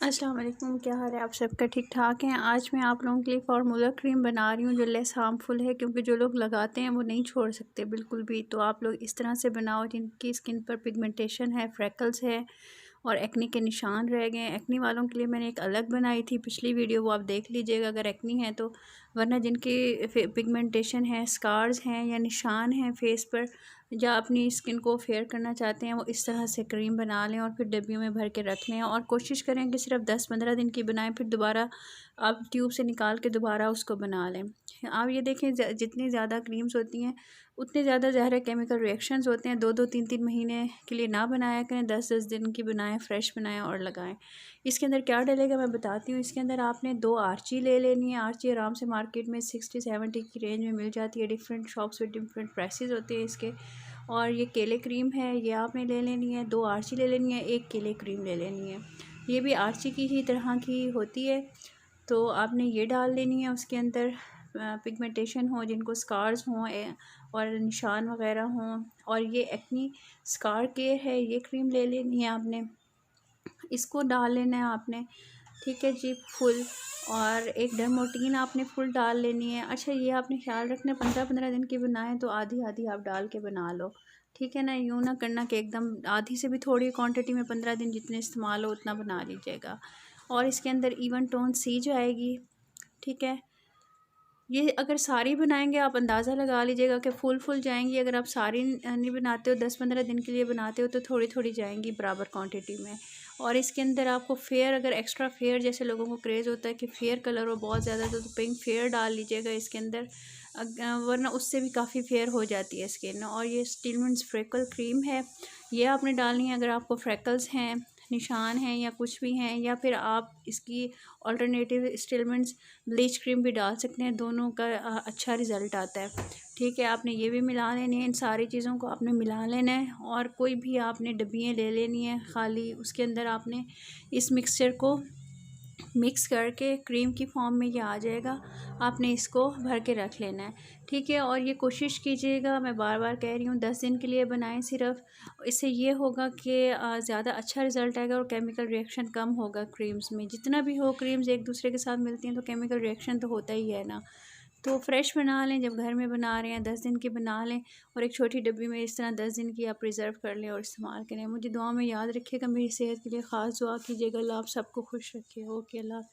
अस्सलाम वालेकुम, क्या हाल है आप सबका? ठीक ठाक हैं। आज मैं आप लोगों के लिए फार्मूला क्रीम बना रही हूँ जो लेस हार्मफुल है, क्योंकि जो लोग लगाते हैं वो नहीं छोड़ सकते बिल्कुल भी। तो आप लोग इस तरह से बनाओ जिनकी स्किन पर पिगमेंटेशन है, फ्रैकल्स है और एक्नी के निशान रह गए हैं। एक्नी वालों के लिए मैंने एक अलग बनाई थी पिछली वीडियो, वो आप देख लीजिएगा अगर एक्नी है तो। वरना जिनकी पिगमेंटेशन है, स्कार्स हैं या निशान हैं फेस पर, या अपनी स्किन को फेयर करना चाहते हैं, वो इस तरह से क्रीम बना लें और फिर डब्बियों में भर के रख लें। और कोशिश करें कि सिर्फ 10-15 दिन की बनाएं, फिर दोबारा आप ट्यूब से निकाल के दोबारा उसको बना लें। आप ये देखें, जितनी ज़्यादा क्रीम्स होती हैं उतने ज़्यादा ज़हर केमिकल रिएक्शंस होते हैं। 2-2 3-3 महीने के लिए ना बनाया करें, 10-10 दिन की बनाएं, फ्रेश बनाएं और लगाएं। इसके अंदर क्या डलेगा मैं बताती हूँ। इसके अंदर आपने 2 आर्ची ले लेनी है। आर्ची आराम से मार्केट में 60-70 की रेंज में मिल जाती है। डिफरेंट शॉप्स में डिफरेंट प्राइसेस होते हैं इसके। और ये केले क्रीम है, ये आपने ले लेनी है। 2 आर्ची ले लेनी है, 1 केले क्रीम ले लेनी है। ये भी आर्ची की ही तरह की होती है। तो आपने ये डाल लेनी है। उसके अंदर पिगमेंटेशन हो, जिनको स्कार्स हों और निशान वगैरह हों, और ये एक्नी स्कार केयर है, ये क्रीम ले लेनी है आपने। इसको डाल लेना है आपने, ठीक है जी, फुल। और एक डर्मोटीन आपने फुल डाल लेनी है। अच्छा, ये आपने ख्याल रखना है 15-15 दिन की बनाएं तो आधी आधी आप डाल के बना लो, ठीक है ना। यूँ ना करना कि एकदम आधी से भी थोड़ी क्वांटिटी में 15 दिन जितने इस्तेमाल हो उतना बना लीजिएगा। और इसके अंदर इवन टोन सी जाएगी, ठीक है। ये अगर सारी बनाएंगे आप अंदाज़ा लगा लीजिएगा कि फुल जाएंगी। अगर आप सारी नहीं बनाते हो, 10-15 दिन के लिए बनाते हो, तो थोड़ी थोड़ी जाएंगी बराबर क्वांटिटी में। और इसके अंदर आपको फेयर, अगर एक्स्ट्रा फेयर जैसे लोगों को क्रेज़ होता है कि फेयर कलर हो बहुत ज़्यादा, तो पिंक फेयर डाल लीजिएगा इसके अंदर। वरना उससे भी काफ़ी फेयर हो जाती है स्किन। और ये स्टिलमेंट्स फ्रेकल क्रीम है, ये आपने डालनी है अगर आपको फ्रेकल्स हैं, निशान हैं या कुछ भी हैं। या फिर आप इसकी ऑल्टरनेटिव स्टिलमेंट्स ब्लीच क्रीम भी डाल सकते हैं, दोनों का अच्छा रिज़ल्ट आता है, ठीक है। आपने ये भी मिला लेनी है, इन सारी चीज़ों को आपने मिला लेना है। और कोई भी आपने डब्बियाँ ले लेनी है खाली, उसके अंदर आपने इस मिक्सचर को मिक्स करके क्रीम की फॉर्म में ये आ जाएगा, आपने इसको भर के रख लेना है, ठीक है। और ये कोशिश कीजिएगा, मैं बार बार कह रही हूँ, 10 दिन के लिए बनाएं सिर्फ। इससे ये होगा कि ज़्यादा अच्छा रिज़ल्ट आएगा और केमिकल रिएक्शन कम होगा क्रीम्स में। जितना भी हो, क्रीम्स एक दूसरे के साथ मिलती हैं तो केमिकल रिएक्शन तो होता ही है ना। तो फ्रेश बना लें, जब घर में बना रहे हैं 10 दिन की बना लें, और एक छोटी डब्बी में इस तरह 10 दिन की आप रिज़र्व कर लें और इस्तेमाल करें। मुझे दुआ में याद रखिएगा, मेरी सेहत के लिए ख़ास दुआ कीजिएगा। अल्लाह आप सबको खुश रखिए। ओके, अल्लाह हाफ़िज़।